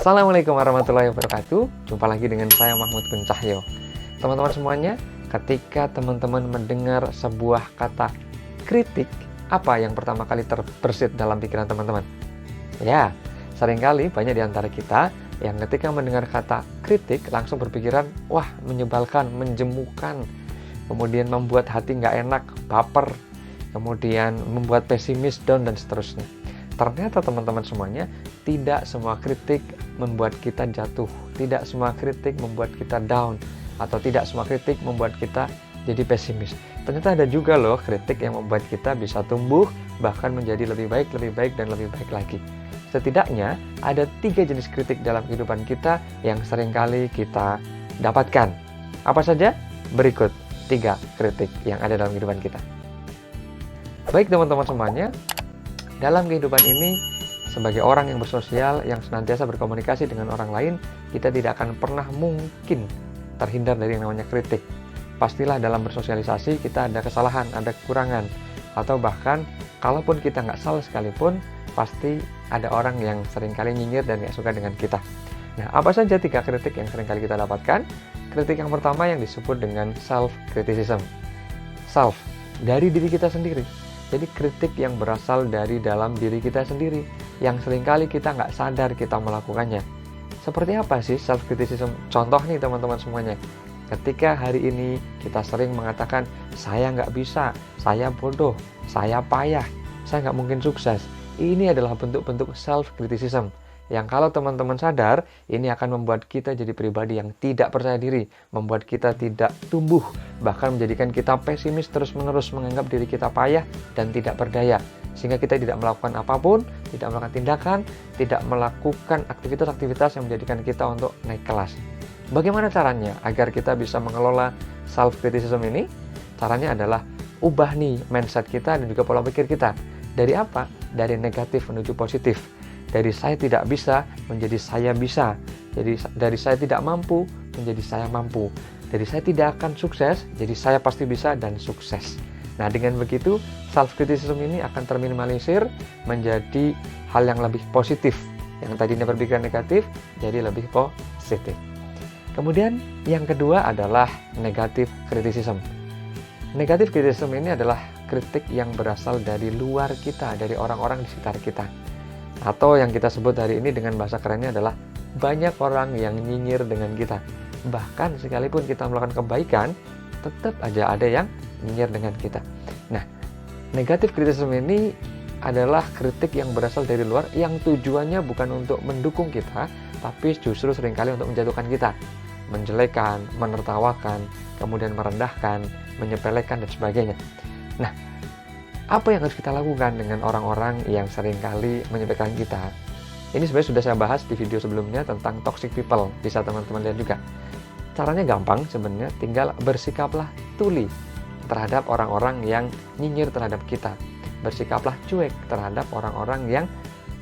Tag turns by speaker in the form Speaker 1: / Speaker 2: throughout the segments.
Speaker 1: Assalamualaikum warahmatullahi wabarakatuh. Jumpa lagi dengan saya Mahmud bin Cahyo. Teman-teman semuanya, ketika teman-teman mendengar sebuah kata kritik, apa yang pertama kali terbersit dalam pikiran teman-teman? Ya, seringkali banyak di antara kita yang ketika mendengar kata kritik langsung berpikiran, wah menyebalkan, menjemukan, kemudian membuat hati nggak enak, baper, kemudian membuat pesimis, down, dan seterusnya. Ternyata teman-teman semuanya, tidak semua kritik membuat kita jatuh, tidak semua kritik membuat kita down, atau tidak semua kritik membuat kita jadi pesimis. Ternyata ada juga loh kritik yang membuat kita bisa tumbuh, bahkan menjadi lebih baik, dan lebih baik lagi. Setidaknya ada 3 jenis kritik dalam kehidupan kita yang seringkali kita dapatkan. Apa saja? Berikut 3 kritik yang ada dalam kehidupan kita. Baik teman-teman semuanya, dalam kehidupan ini, sebagai orang yang bersosial, yang senantiasa berkomunikasi dengan orang lain, kita tidak akan pernah mungkin terhindar dari yang namanya kritik. Pastilah dalam bersosialisasi kita ada kesalahan, ada kekurangan, atau bahkan kalaupun kita nggak salah sekalipun, pasti ada orang yang seringkali nyinyir dan nggak suka dengan kita. Nah, apa saja 3 kritik yang seringkali kita dapatkan? Kritik yang pertama yang disebut dengan self-criticism. Self, dari diri kita sendiri. Jadi kritik yang berasal dari dalam diri kita sendiri, yang seringkali kita nggak sadar kita melakukannya. Seperti apa sih self-criticism? Contoh nih teman-teman semuanya. Ketika hari ini kita sering mengatakan, saya nggak bisa, saya bodoh, saya payah, saya nggak mungkin sukses. Ini adalah bentuk-bentuk self-criticism yang kalau teman-teman sadar, ini akan membuat kita jadi pribadi yang tidak percaya diri, membuat kita tidak tumbuh, bahkan menjadikan kita pesimis terus-menerus, menganggap diri kita payah dan tidak berdaya, sehingga kita tidak melakukan apapun, tidak melakukan tindakan, tidak melakukan aktivitas-aktivitas yang menjadikan kita untuk naik kelas. Bagaimana caranya agar kita bisa mengelola self-criticism ini? Caranya adalah ubah nih mindset kita dan juga pola pikir kita. Dari apa? Dari negatif menuju positif. Dari saya tidak bisa menjadi saya bisa. Jadi dari saya tidak mampu menjadi saya mampu. Dari saya tidak akan sukses, jadi saya pasti bisa dan sukses. Nah, dengan begitu self-criticism ini akan terminimalisir menjadi hal yang lebih positif. Yang tadinya berpikiran negatif jadi lebih positif. Kemudian yang kedua adalah negative criticism. Negative criticism ini adalah kritik yang berasal dari luar kita, dari orang-orang di sekitar kita. Atau yang kita sebut hari ini dengan bahasa kerennya adalah banyak orang yang nyinyir dengan kita. Bahkan sekalipun kita melakukan kebaikan, tetap aja ada yang nyinyir dengan kita. Nah, negative criticism ini adalah kritik yang berasal dari luar yang tujuannya bukan untuk mendukung kita, tapi justru seringkali untuk menjatuhkan kita. Menjelekan, menertawakan, kemudian merendahkan, menyepelekan, dan sebagainya. Nah, apa yang harus kita lakukan dengan orang-orang yang seringkali menyepelekan kita? Ini sebenarnya sudah saya bahas di video sebelumnya tentang toxic people, bisa teman-teman lihat juga. Caranya gampang sebenarnya, tinggal bersikaplah tuli terhadap orang-orang yang nyinyir terhadap kita. Bersikaplah cuek terhadap orang-orang yang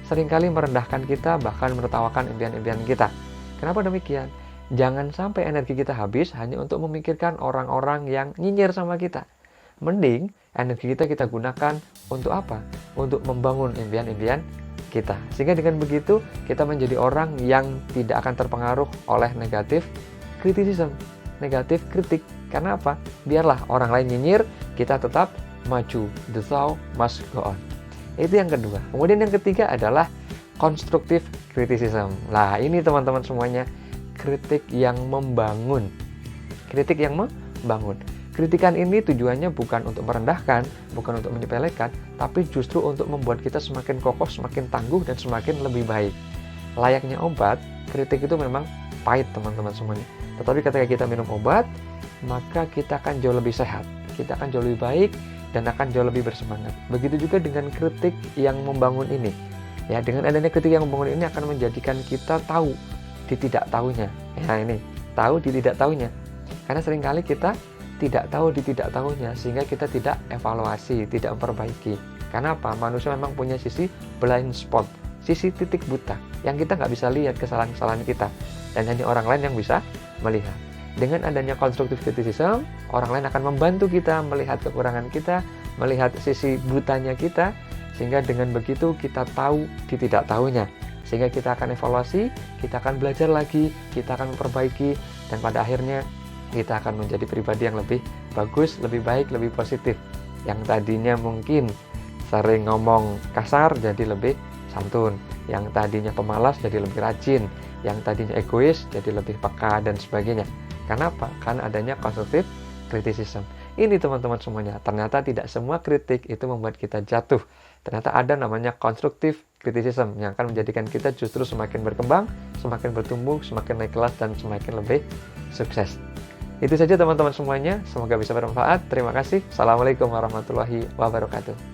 Speaker 1: seringkali merendahkan kita, bahkan menertawakan impian-impian kita. Kenapa demikian? Jangan sampai energi kita habis hanya untuk memikirkan orang-orang yang nyinyir sama kita. Mending energi kita gunakan untuk apa? Untuk membangun impian-impian kita. Sehingga dengan begitu kita menjadi orang yang tidak akan terpengaruh oleh negatif criticism, negatif kritik. Karena apa? Biarlah orang lain nyinyir, kita tetap maju. The show must go on. Itu yang kedua. Kemudian yang ketiga adalah constructive criticism. Nah, ini teman-teman semuanya, kritik yang membangun. Kritik yang membangun. Kritikan ini tujuannya bukan untuk merendahkan, bukan untuk menyepelekan, tapi justru untuk membuat kita semakin kokoh, semakin tangguh, dan semakin lebih baik. Layaknya obat, kritik itu memang pahit teman-teman semuanya. Tetapi ketika kita minum obat, maka kita akan jauh lebih sehat, kita akan jauh lebih baik, dan akan jauh lebih bersemangat. Begitu juga dengan kritik yang membangun ini. Ya, dengan adanya kritik yang membangun ini akan menjadikan kita tahu di tidak tahunya. Ya, ini, tahu di tidak tahunya. Karena seringkali kita tidak tahu di tidak tahunya, sehingga kita tidak evaluasi, tidak memperbaiki. Karena apa? Manusia memang punya sisi blind spot, sisi titik buta, yang kita nggak bisa lihat kesalahan-kesalahan kita, dan hanya orang lain yang bisa melihat. Dengan adanya constructive criticism, orang lain akan membantu kita melihat kekurangan kita, melihat sisi butanya kita, sehingga dengan begitu kita tahu di tidak tahunya. Sehingga kita akan evaluasi, kita akan belajar lagi, kita akan memperbaiki, dan pada akhirnya kita akan menjadi pribadi yang lebih bagus, lebih baik, lebih positif. Yang tadinya mungkin sering ngomong kasar jadi lebih santun, yang tadinya pemalas jadi lebih rajin, yang tadinya egois jadi lebih peka, dan sebagainya. Karena apa? Karena adanya constructive criticism. Ini teman-teman semuanya, ternyata tidak semua kritik itu membuat kita jatuh. Ternyata ada namanya constructive criticism yang akan menjadikan kita justru semakin berkembang, semakin bertumbuh, semakin naik kelas, dan semakin lebih sukses. Itu saja teman-teman semuanya, semoga bisa bermanfaat. Terima kasih. Assalamualaikum warahmatullahi wabarakatuh.